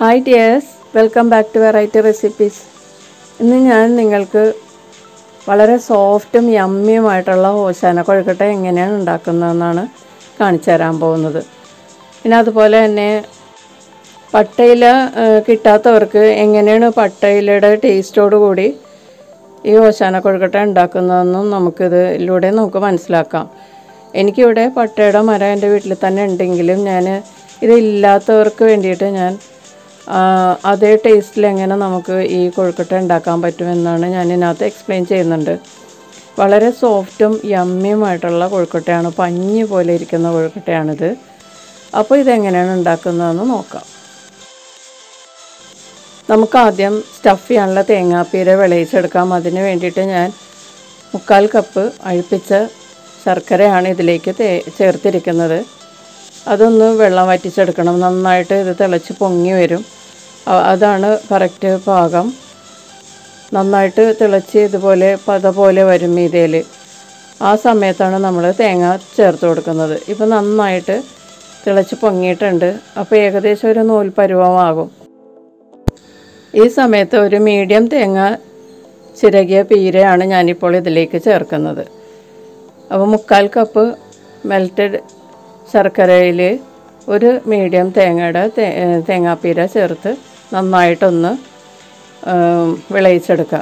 Hi dears, welcome back to Variety Recipes. ഇന്ന് ഞാൻ നിങ്ങൾക്ക് വളരെ സോഫ്റ്റും യമ്മിയുമായിട്ടുള്ള ഘോഷാനക്കൊഴുക്കട്ട എങ്ങനെയാണ് ഉണ്ടാക്കുന്നതെന്നാണ് കാണിച്ചു തരാൻ പോകുന്നത്. പിന്നെ അതുപോലെ തന്നെ പട്ടയില കിട്ടാത്തവർക്ക് എങ്ങനെയാണ് പട്ടയിലയുടെ ടേസ്റ്റോട് കൂടി ഈ ഘോഷാനക്കൊഴുക്കട്ട ഉണ്ടാക്കുന്നതെന്നും നമുക്കിതിലൂടെ നമുക്ക് മനസ്സിലാക്കാം. എനിക്കിവിടെ പട്ടയുടെ മരം എൻ്റെ വീട്ടിൽ തന്നെ ഉണ്ടെങ്കിലും ഞാൻ ഇതില്ലാത്തവർക്ക് വേണ്ടിയിട്ട് ഞാൻ അതേ ടേസ്റ്റിൽ എങ്ങനെ നമുക്ക് ഈ കൊഴുക്കട്ട ഉണ്ടാക്കാൻ പറ്റുമെന്നാണ് ഞാൻ ഇതിനകത്ത് എക്സ്പ്ലെയിൻ ചെയ്യുന്നുണ്ട്. വളരെ സോഫ്റ്റും യമ്മിയുമായിട്ടുള്ള കൊഴുക്കട്ടയാണ്, പഞ്ഞി പോലെ ഇരിക്കുന്ന കൊഴുക്കട്ടയാണിത്. അപ്പോൾ ഇതെങ്ങനെയാണ് ഉണ്ടാക്കുന്നതെന്ന് നോക്കാം. നമുക്ക് ആദ്യം സ്റ്റഫ് ചെയ്യാനുള്ള തേങ്ങാപ്പീര വിളയിച്ചെടുക്കാം. അതിന് വേണ്ടിയിട്ട് ഞാൻ 3/4 കപ്പ് അഴിപ്പിച്ച ശർക്കരയാണ് ഇതിലേക്ക് ചേർത്തിരിക്കുന്നത്. അതൊന്ന് വെള്ളം വറ്റിച്ചെടുക്കണം. നന്നായിട്ട് ഇത് തിളച്ച് പൊങ്ങി വരും. അതാണ് കറക്റ്റ് പാകം. നന്നായിട്ട് തിളച്ച് ഇതുപോലെ പത പോലെ വരും മീതയിൽ. ആ സമയത്താണ് നമ്മൾ തേങ്ങ ചേർത്ത് കൊടുക്കുന്നത്. ഇപ്പോൾ നന്നായിട്ട് തിളച്ച് പൊങ്ങിയിട്ടുണ്ട്. അപ്പോൾ ഏകദേശം ഒരു നൂൽ പരുവമാകും. ഈ സമയത്ത് ഒരു മീഡിയം തേങ്ങ ചിരകിയ പീരയാണ് ഞാനിപ്പോൾ ഇതിലേക്ക് ചേർക്കുന്നത്. അപ്പോൾ 3/4 കപ്പ് മെൽറ്റഡ് ശർക്കരയിൽ ഒരു മീഡിയം തേങ്ങാപ്പീര ചേർത്ത് നന്നായിട്ടൊന്ന് വിളയിച്ചെടുക്കുക.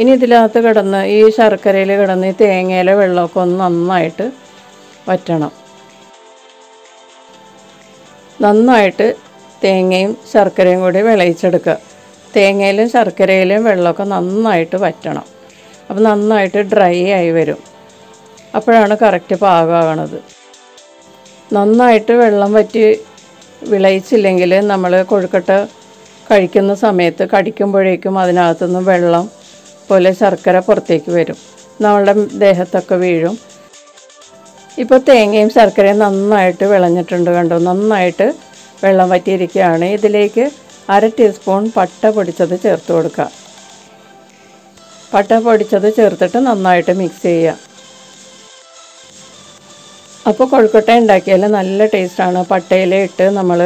ഇനി ഇതിനകത്ത് കിടന്ന് ഈ ശർക്കരയിൽ കിടന്ന് ഈ തേങ്ങയിലെ വെള്ളമൊക്കെ ഒന്ന് നന്നായിട്ട് വറ്റണം. നന്നായിട്ട് തേങ്ങയും ശർക്കരയും കൂടി വിളയിച്ചെടുക്കുക. തേങ്ങയിലും ശർക്കരയിലും വെള്ളമൊക്കെ നന്നായിട്ട് വറ്റണം. അപ്പോൾ നന്നായിട്ട് ഡ്രൈ ആയി വരും. അപ്പോഴാണ് കറക്റ്റ് പാകമാകണത്. നന്നായിട്ട് വെള്ളം വറ്റി വിളയിച്ചില്ലെങ്കിൽ നമ്മൾ കൊഴുക്കട്ട കഴിക്കുന്ന സമയത്ത് കടിക്കുമ്പോഴേക്കും അതിനകത്തുനിന്ന് വെള്ളം പോലെ ശർക്കര പുറത്തേക്ക് വരും, നമ്മളുടെ ദേഹത്തൊക്കെ വീഴും. ഇപ്പോൾ തേങ്ങയും ശർക്കരയും നന്നായിട്ട് വിളഞ്ഞിട്ടുണ്ട്, കണ്ടോ, നന്നായിട്ട് വെള്ളം വറ്റിയിരിക്കുകയാണ്. ഇതിലേക്ക് 1/2 ടീസ്പൂൺ പട്ട പൊടിച്ചത് ചേർത്ത് കൊടുക്കുക. പട്ട പൊടിച്ചത് ചേർത്തിട്ട് നന്നായിട്ട് മിക്സ് ചെയ്യുക. അപ്പോൾ കൊഴുക്കട്ട ഉണ്ടാക്കിയാൽ നല്ല ടേസ്റ്റാണ്. പട്ടയില ഇട്ട് നമ്മൾ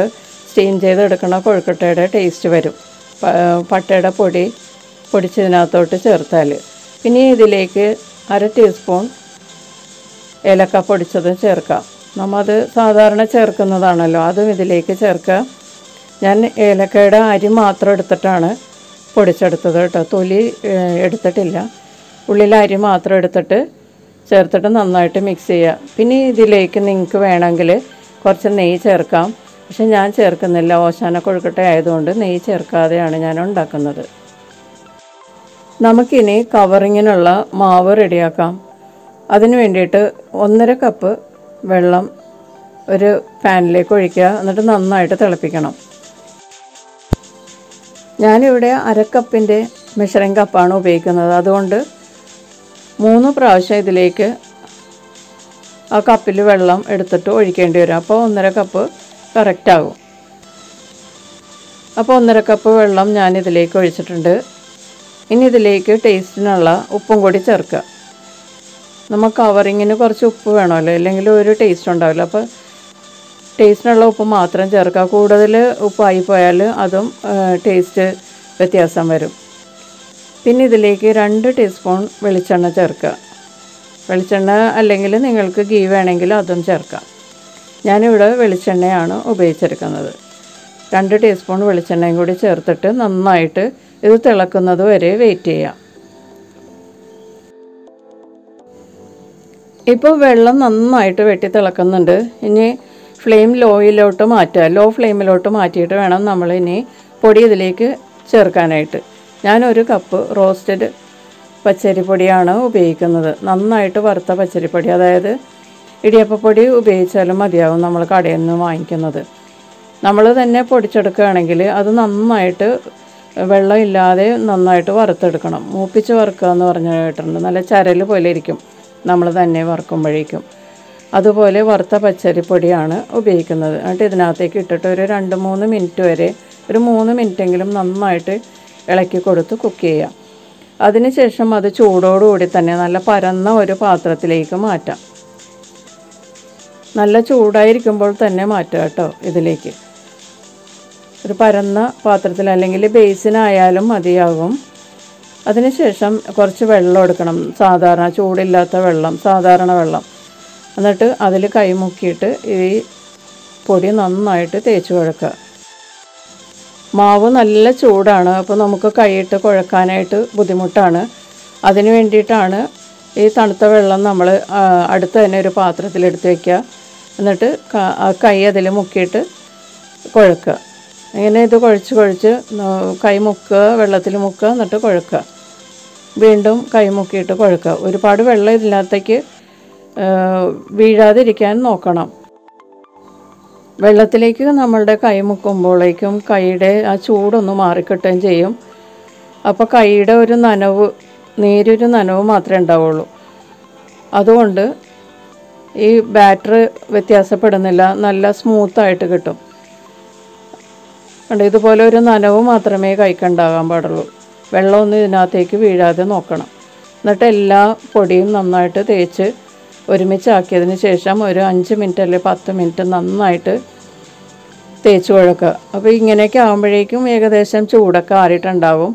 സ്റ്റീം ചെയ്തെടുക്കുന്ന കൊഴുക്കട്ടയുടെ ടേസ്റ്റ് വരും, പട്ടയുടെ പൊടിച്ചതിനകത്തോട്ട് ചേർത്താൽ. പിന്നെ ഇതിലേക്ക് 1/2 ടീസ്പൂൺ ഏലക്ക പൊടിച്ചത് ചേർക്കാം. നമ്മളത് സാധാരണ ചേർക്കുന്നതാണല്ലോ, അതും ഇതിലേക്ക് ചേർക്കുക. ഞാൻ ഏലക്കയുടെ അരി മാത്രം എടുത്തിട്ടാണ് പൊടിച്ചെടുത്തത് കേട്ടോ, തൊലി എടുത്തിട്ടില്ല. ഉള്ളിലെ അരി മാത്രം എടുത്തിട്ട് ചേർത്തിട്ട് നന്നായിട്ട് മിക്സ് ചെയ്യുക. പിന്നെ ഇതിലേക്ക് നിങ്ങൾക്ക് വേണമെങ്കിൽ കുറച്ച് നെയ്യ് ചേർക്കാം. പക്ഷെ ഞാൻ ചേർക്കുന്നില്ല, ഓശാന കൊഴുക്കട്ട ആയതുകൊണ്ട് നെയ്യ് ചേർക്കാതെയാണ് ഞാൻ ഉണ്ടാക്കുന്നത്. നമുക്കിനി കവറിങ്ങിനുള്ള മാവ് റെഡിയാക്കാം. അതിന് വേണ്ടിയിട്ട് 1/2 കപ്പ് വെള്ളം ഒരു പാനിലേക്ക് ഒഴിക്കുക. എന്നിട്ട് നന്നായിട്ട് തിളപ്പിക്കണം. ഞാനിവിടെ 1/2 കപ്പിൻ്റെ മെഷറിംഗ് കപ്പാണ് ഉപയോഗിക്കുന്നത്. അതുകൊണ്ട് 3 പ്രാവശ്യം ഇതിലേക്ക് ആ കപ്പിൽ വെള്ളം എടുത്തിട്ട് ഒഴിക്കേണ്ടി വരും. അപ്പോൾ 1/2 കപ്പ് കറക്റ്റാകും. അപ്പോൾ 1/2 കപ്പ് വെള്ളം ഞാനിതിലേക്ക് ഒഴിച്ചിട്ടുണ്ട്. ഇനി ഇതിലേക്ക് ടേസ്റ്റിനുള്ള ഉപ്പും കൂടി ചേർക്കുക. നമുക്ക് കവറിങ്ങിന് കുറച്ച് ഉപ്പ് വേണമല്ലോ, അല്ലെങ്കിൽ ഒരു ടേസ്റ്റ് ഉണ്ടാവില്ല. അപ്പോൾ ടേസ്റ്റിനുള്ള ഉപ്പ് മാത്രം ചേർക്കുക. കൂടുതൽ ഉപ്പായി പോയാൽ അതും ടേസ്റ്റ് വ്യത്യാസം വരും. പിന്നെ ഇതിലേക്ക് 2 ടീസ്പൂൺ വെളിച്ചെണ്ണ ചേർക്കുക. വെളിച്ചെണ്ണ അല്ലെങ്കിൽ നിങ്ങൾക്ക് ഗീ വേണമെങ്കിൽ അതും ചേർക്കാം. ഞാനിവിടെ വെളിച്ചെണ്ണയാണ് ഉപയോഗിച്ചെടുക്കുന്നത്. 2 ടീസ്പൂൺ വെളിച്ചെണ്ണയും കൂടി ചേർത്തിട്ട് നന്നായിട്ട് ഇത് തിളക്കുന്നത് വരെ വെയിറ്റ് ചെയ്യാം. ഇപ്പോൾ വെള്ളം നന്നായിട്ട് വെട്ടി തിളക്കുന്നുണ്ട്. ഇനി ഫ്ലെയിം ലോയിലോട്ട് മാറ്റുക. ലോ ഫ്ലെയിമിലോട്ട് മാറ്റിയിട്ട് വേണം നമ്മൾ ഇനി പൊടി ഇതിലേക്ക് ചേർക്കാനായിട്ട്. ഞാൻ 1 കപ്പ് റോസ്റ്റഡ് പച്ചരിപ്പൊടിയാണ് ഉപയോഗിക്കുന്നത്. നന്നായിട്ട് വറുത്ത പച്ചരിപ്പൊടി, അതായത് ഇടിയപ്പപ്പൊടി ഉപയോഗിച്ചാലും മതിയാവും. നമ്മൾ കടയിൽ നിന്ന് വാങ്ങിക്കുന്നത് നമ്മൾ തന്നെ പൊടിച്ചെടുക്കുകയാണെങ്കിൽ അത് നന്നായിട്ട് വെള്ളമില്ലാതെ നന്നായിട്ട് വറുത്തെടുക്കണം. മൂപ്പിച്ച് വറുക്കുക എന്ന് പറഞ്ഞു കേട്ടിട്ടുണ്ട്. നല്ല ചരൽ പോലെ ഇരിക്കും നമ്മൾ തന്നെ വറുക്കുമ്പോഴേക്കും. അതുപോലെ വറുത്ത പച്ചരിപ്പൊടിയാണ് ഉപയോഗിക്കുന്നത്. എന്നിട്ട് ഇതിനകത്തേക്ക് ഇട്ടിട്ട് ഒരു 2-3 മിനിറ്റ് വരെ, ഒരു 3 മിനിറ്റെങ്കിലും നന്നായിട്ട് ഇളക്കി കൊടുത്ത് കുക്ക് ചെയ്യാം. അതിനുശേഷം അത് ചൂടോടുകൂടി തന്നെ നല്ല പരന്ന ഒരു പാത്രത്തിലേക്ക് മാറ്റാം. നല്ല ചൂടായിരിക്കുമ്പോൾ തന്നെ മാറ്റുക കേട്ടോ ഇതിലേക്ക്. ഒരു പരന്ന പാത്രത്തിൽ അല്ലെങ്കിൽ ബേസിനായാലും മതിയാകും. അതിനുശേഷം കുറച്ച് വെള്ളം എടുക്കണം, സാധാരണ ചൂടില്ലാത്ത വെള്ളം, സാധാരണ വെള്ളം. എന്നിട്ട് അതിൽ കൈ മുക്കിയിട്ട് ഈ പൊടി നന്നായിട്ട് തേച്ച് കുഴക്കുക. മാവ് നല്ല ചൂടാണ്, അപ്പോൾ നമുക്ക് കൈയിട്ട് കുഴക്കാനായിട്ട് ബുദ്ധിമുട്ടാണ്. അതിന് വേണ്ടിയിട്ടാണ് ഈ തണുത്ത വെള്ളം നമ്മൾ അടുത്ത് തന്നെ ഒരു പാത്രത്തിലെടുത്ത് വയ്ക്കുക. എന്നിട്ട് കൈ അതിൽ മുക്കിയിട്ട് കുഴക്കുക. ഇങ്ങനെ ഇത് കുഴച്ച് കൈ മുക്കുക, വെള്ളത്തിൽ മുക്കുക, എന്നിട്ട് കുഴക്കുക. വീണ്ടും കൈ മുക്കിയിട്ട് കുഴക്കുക. ഒരുപാട് വെള്ളം ഇതിനകത്തേക്ക് വീഴാതിരിക്കാൻ നോക്കണം. വെള്ളത്തിലേക്ക് നമ്മളുടെ കൈ മുക്കുമ്പോഴേക്കും കൈയുടെ ആ ചൂടൊന്ന് മാറിക്കിട്ടുകയും ചെയ്യും. അപ്പോൾ കൈയുടെ ഒരു നനവ്, നേരൊരു നനവ് മാത്രമേ ഉണ്ടാവുള്ളൂ. അതുകൊണ്ട് ഈ ബാറ്റർ വ്യത്യാസപ്പെടുന്നില്ല, നല്ല സ്മൂത്തായിട്ട് കിട്ടും. കണ്ടോ, ഇതുപോലെ ഒരു നനവ് മാത്രമേ കൈക്കുണ്ടാകാൻ പാടുള്ളൂ. വെള്ളമൊന്നും ഇതിനകത്തേക്ക് വീഴാതെ നോക്കണം. എന്നിട്ട് എല്ലാ പൊടിയും നന്നായിട്ട് തേച്ച് ഒരുമിച്ചാക്കിയതിന് ശേഷം ഒരു 5 മിനിറ്റ് അല്ലെങ്കിൽ 10 മിനിറ്റ് നന്നായിട്ട് തേച്ച് കുഴക്കുക. അപ്പോൾ ഇങ്ങനെയൊക്കെ ആകുമ്പോഴേക്കും ഏകദേശം ചൂടൊക്കെ ആറിയിട്ടുണ്ടാകും.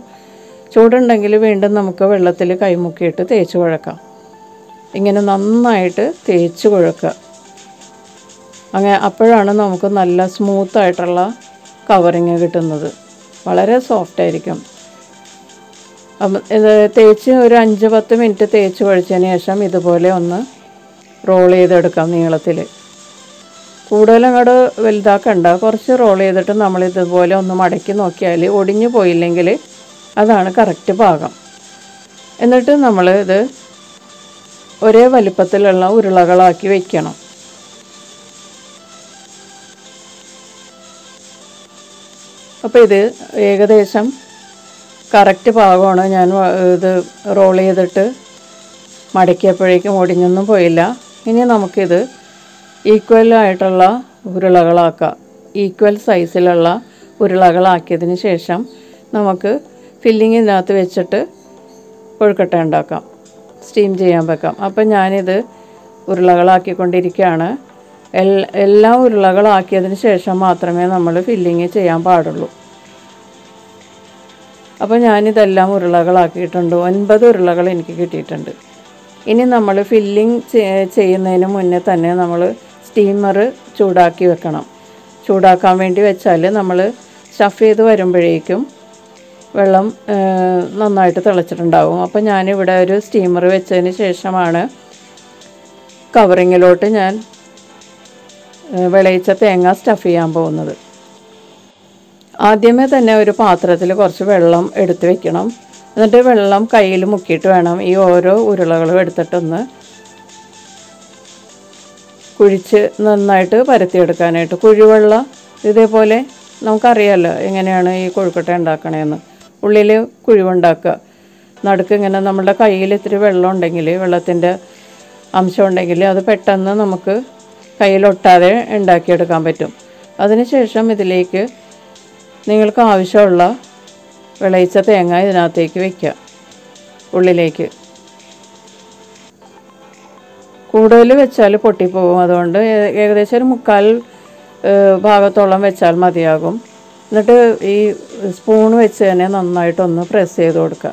ചൂടുണ്ടെങ്കിൽ വീണ്ടും നമുക്ക് വെള്ളത്തിൽ കൈമുക്കിയിട്ട് തേച്ച് കുഴക്കാം. ഇങ്ങനെ നന്നായിട്ട് തേച്ച് കുഴക്കുക. അപ്പോഴാണ് നമുക്ക് നല്ല സ്മൂത്തായിട്ടുള്ള കവറിങ് കിട്ടുന്നത്. വളരെ സോഫ്റ്റായിരിക്കും. ഇത് തേച്ച് ഒരു 5-10 മിനിറ്റ് തേച്ച് കുഴച്ചതിന് ശേഷം ഇതുപോലെ ഒന്ന് റോൾ ചെയ്തെടുക്കാം നീളത്തിൽ. കൂടുതൽ അങ്ങോട്ട് വലുതാക്കണ്ട, കുറച്ച് റോൾ ചെയ്തിട്ട് നമ്മളിതുപോലെ ഒന്ന് മടക്കി നോക്കിയാൽ ഒടിഞ്ഞു പോയില്ലെങ്കിൽ അതാണ് കറക്റ്റ് പാകം. എന്നിട്ട് നമ്മൾ ഇത് ഒരേ വലിപ്പത്തിലുള്ള ഉരുളകളാക്കി വയ്ക്കണം. അപ്പോൾ ഇത് ഏകദേശം കറക്റ്റ് പാകമാണ്. ഞാൻ ഇത് റോൾ ചെയ്തിട്ട് മടക്കിയപ്പോഴേക്കും ഒടിഞ്ഞൊന്നും പോയില്ല. ഇനി നമുക്കിത് ഈക്വലായിട്ടുള്ള ഉരുളകളാക്കാം. ഈക്വൽ സൈസിലുള്ള ഉരുളകളാക്കിയതിന് ശേഷം നമുക്ക് ഫില്ലിങ് ഇതിനകത്ത് വെച്ചിട്ട് കൊഴുക്കട്ട ഉണ്ടാക്കാം, സ്റ്റീം ചെയ്യാൻ വെക്കാം. അപ്പം ഞാനിത് ഉരുളകളാക്കിക്കൊണ്ടിരിക്കുകയാണ്. എല്ലാ ഉരുളകളാക്കിയതിന് ശേഷം മാത്രമേ നമ്മൾ ഫില്ലിങ് ചെയ്യാൻ പാടുള്ളൂ. അപ്പോൾ ഞാനിതെല്ലാം ഉരുളകളാക്കിയിട്ടുണ്ട്. 9 ഉരുളകൾ എനിക്ക് കിട്ടിയിട്ടുണ്ട്. ഇനി നമ്മൾ ഫില്ലിങ് ചെയ്യുന്നതിന് മുന്നേ തന്നെ നമ്മൾ സ്റ്റീമർ ചൂടാക്കി വെക്കണം. ചൂടാക്കാൻ വേണ്ടി വെച്ചാൽ നമ്മൾ സ്റ്റഫ് ചെയ്ത് വരുമ്പോഴേക്കും വെള്ളം നന്നായിട്ട് തിളച്ചിട്ടുണ്ടാവും. അപ്പോൾ ഞാനിവിടെ ഒരു സ്റ്റീമർ വെച്ചതിന് ശേഷമാണ് കവറിങ്ങിലോട്ട് ഞാൻ വിളയിച്ച തേങ്ങ സ്റ്റഫ് ചെയ്യാൻ പോകുന്നത്. ആദ്യമേ തന്നെ ഒരു പാത്രത്തിൽ കുറച്ച് വെള്ളം എടുത്ത് വെക്കണം. എന്നിട്ട് വെള്ളം കയ്യിൽ മുക്കിയിട്ട് വേണം ഈ ഓരോ ഉരുളകളും എടുത്തിട്ടൊന്ന് കുഴിച്ച് നന്നായിട്ട് പരത്തിയെടുക്കാനായിട്ട്. കുഴിവെള്ളം ഇതേപോലെ നമുക്കറിയാമല്ലോ എങ്ങനെയാണ് ഈ കൊഴുക്കട്ട ഉണ്ടാക്കണതെന്ന്. ഉള്ളിൽ കുഴിവുണ്ടാക്കുക, നടുക്ക് ഇങ്ങനെ നമ്മുടെ കയ്യിൽ ഇത്തിരി വെള്ളം ഉണ്ടെങ്കിൽ, വെള്ളത്തിൻ്റെ അംശം ഉണ്ടെങ്കിൽ അത് പെട്ടെന്ന് നമുക്ക് കയ്യിലൊട്ടാതെ ഉണ്ടാക്കിയെടുക്കാൻ പറ്റും. അതിനുശേഷം ഇതിലേക്ക് നിങ്ങൾക്ക് ആവശ്യമുള്ള വിളയിച്ച തേങ്ങ ഇതിനകത്തേക്ക് വയ്ക്കുക, ഉള്ളിലേക്ക്. കൂടുതൽ വെച്ചാൽ പൊട്ടിപ്പോകും. അതുകൊണ്ട് ഏകദേശം ഒരു 3/4 ഭാഗത്തോളം വെച്ചാൽ മതിയാകും. എന്നിട്ട് ഈ സ്പൂൺ വെച്ച് തന്നെ നന്നായിട്ടൊന്ന് പ്രസ് ചെയ്ത് കൊടുക്കുക.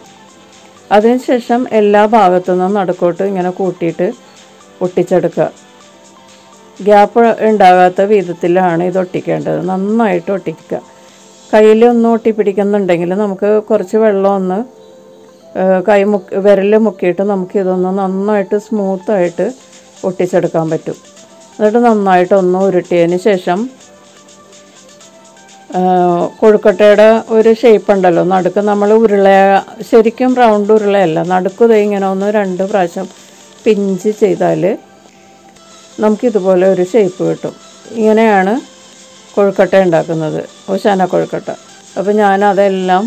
അതിനുശേഷം എല്ലാ ഭാഗത്തു നിന്നും നടുക്കോട്ട് ഇങ്ങനെ കൂട്ടിയിട്ട് ഒട്ടിച്ചെടുക്കുക. ഗ്യാപ്പ് ഉണ്ടാകാത്ത വിധത്തിലാണ് ഇത് ഒട്ടിക്കേണ്ടത്. നന്നായിട്ട് ഒട്ടിക്കുക. കയ്യിലൊന്നും ഒട്ടിപ്പിടിക്കുന്നുണ്ടെങ്കിൽ നമുക്ക് കുറച്ച് വെള്ളം ഒന്ന് വിരൽ മുക്കിയിട്ട് നമുക്കിതൊന്ന് നന്നായിട്ട് സ്മൂത്തായിട്ട് ഒട്ടിച്ചെടുക്കാൻ പറ്റും. എന്നിട്ട് നന്നായിട്ടൊന്ന് ഉരുട്ടിയതിന് ശേഷം കൊഴുക്കട്ടയുടെ ഒരു ഷേപ്പ് ഉണ്ടല്ലോ, നടുക്ക് നമ്മൾ ശരിക്കും റൗണ്ട് ഉരുളയല്ല, നടുക്ക് ഇങ്ങനെ 1-2 പ്രാവശ്യം പിഞ്ച് ചെയ്താൽ നമുക്കിതുപോലെ ഒരു ഷേപ്പ് കിട്ടും. ഇങ്ങനെയാണ് കൊഴുക്കട്ട ഉണ്ടാക്കുന്നത്, ശന കൊഴുക്കട്ട. അപ്പോൾ ഞാനതെല്ലാം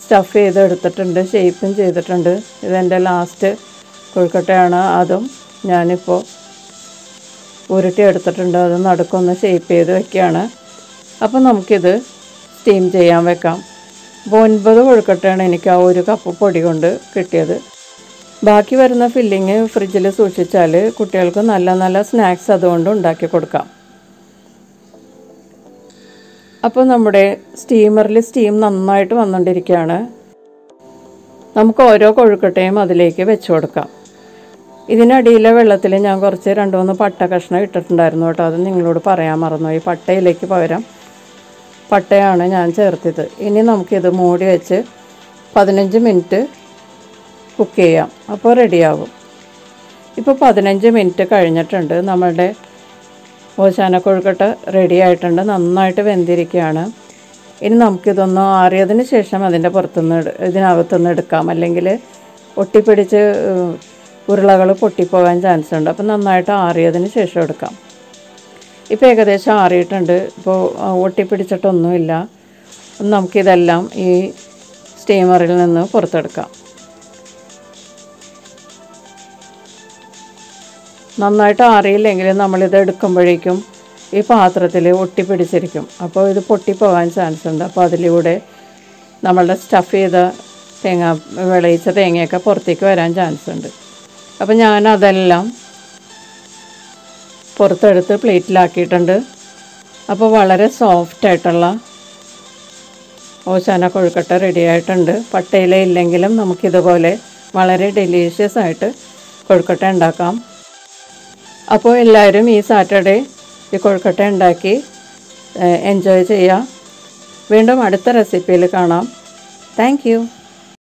സ്റ്റഫ് ചെയ്തെടുത്തിട്ടുണ്ട്, ഷേപ്പും ചെയ്തിട്ടുണ്ട്. ഇതെൻ്റെ ലാസ്റ്റ് കൊഴുക്കട്ടയാണ്. അതും ഞാനിപ്പോൾ ഉരുട്ടി എടുത്തിട്ടുണ്ട്. അത് നടുക്കൊന്ന് ഷേപ്പ് ചെയ്ത് വയ്ക്കുകയാണ്. അപ്പോൾ നമുക്കിത് സ്റ്റീം ചെയ്യാൻ വെക്കാം. അപ്പോൾ 9 കൊഴുക്കട്ടയാണ് എനിക്ക് ആ 1 കപ്പ് പൊടി കൊണ്ട് കിട്ടിയത്. ബാക്കി വരുന്ന ഫില്ലിങ് ഫ്രിഡ്ജിൽ സൂക്ഷിച്ചാൽ കുട്ടികൾക്ക് നല്ല നല്ല സ്നാക്സ് അതുകൊണ്ട് ഉണ്ടാക്കി കൊടുക്കാം. അപ്പോൾ നമ്മുടെ സ്റ്റീമറിൽ സ്റ്റീം നന്നായിട്ട് വന്നുകൊണ്ടിരിക്കുകയാണ്. നമുക്ക് ഓരോ കൊഴുക്കട്ടയും അതിലേക്ക് വെച്ച് കൊടുക്കാം. ഇതിനടിയിലെ വെള്ളത്തിൽ ഞാൻ കുറച്ച് 2-3 പട്ട കഷ്ണം ഇട്ടിട്ടുണ്ടായിരുന്നു കേട്ടോ. അത് നിങ്ങളോട് പറയാൻ മറന്നുപോയി. പട്ടയിലേക്ക് പകരം പട്ടയാണ് ഞാൻ ചേർത്തത്. ഇനി നമുക്കിത് മൂടി വെച്ച് 15 മിനിറ്റ് കുക്ക് ചെയ്യാം. അപ്പോൾ റെഡിയാകും. ഇപ്പോൾ 15 മിനിറ്റ് കഴിഞ്ഞിട്ടുണ്ട്. നമ്മളുടെ ഓശാന കൊഴുക്കട്ട റെഡി ആയിട്ടുണ്ട്. നന്നായിട്ട് വെന്തിരിക്കുകയാണ്. ഇനി നമുക്കിതൊന്ന് ആറിയതിന് ശേഷം അതിൻ്റെ ഇതിനകത്തുനിന്ന് എടുക്കാം. അല്ലെങ്കിൽ ഒട്ടിപ്പിടിച്ച് ഉരുളകൾ പൊട്ടിപ്പോകാൻ ചാൻസ് ഉണ്ട്. അപ്പോൾ നന്നായിട്ട് ആറിയതിന് ശേഷം എടുക്കാം. ഇപ്പോൾ ഏകദേശം ആറിയിട്ടുണ്ട്. ഇപ്പോൾ ഒട്ടിപ്പിടിച്ചിട്ടൊന്നുമില്ല. നമുക്കിതെല്ലാം ഈ സ്റ്റീമറിൽ നിന്ന് പുറത്തെടുക്കാം. നന്നായിട്ട് ആറിയില്ലെങ്കിൽ നമ്മളിത് എടുക്കുമ്പോഴേക്കും ഈ പാത്രത്തിൽ ഒട്ടിപ്പിടിച്ചിരിക്കും. അപ്പോൾ ഇത് പൊട്ടിപ്പോകാൻ ചാൻസ് ഉണ്ട്. അപ്പോൾ അതിലൂടെ നമ്മളുടെ സ്റ്റഫ് ചെയ്ത വിളയിച്ച തേങ്ങയൊക്കെ പുറത്തേക്ക് വരാൻ ചാൻസ് ഉണ്ട്. അപ്പോൾ ഞാനതെല്ലാം പുറത്തെടുത്ത് പ്ലേറ്റിലാക്കിയിട്ടുണ്ട്. അപ്പോൾ വളരെ സോഫ്റ്റായിട്ടുള്ള ഓശാന കൊഴുക്കട്ട റെഡി ആയിട്ടുണ്ട്. പട്ടയില ഇല്ലെങ്കിലും നമുക്കിതുപോലെ വളരെ ഡെലീഷ്യസ് ആയിട്ട് കൊഴുക്കട്ട ഉണ്ടാക്കാം. അപ്പോൾ എല്ലാവരും ഈ സാറ്റർഡേ ഈ കൊഴുക്കട്ട ഉണ്ടാക്കി എൻജോയ് ചെയ്യുക. വീണ്ടും അടുത്ത റെസിപ്പിയിൽ കാണാം. Thank you.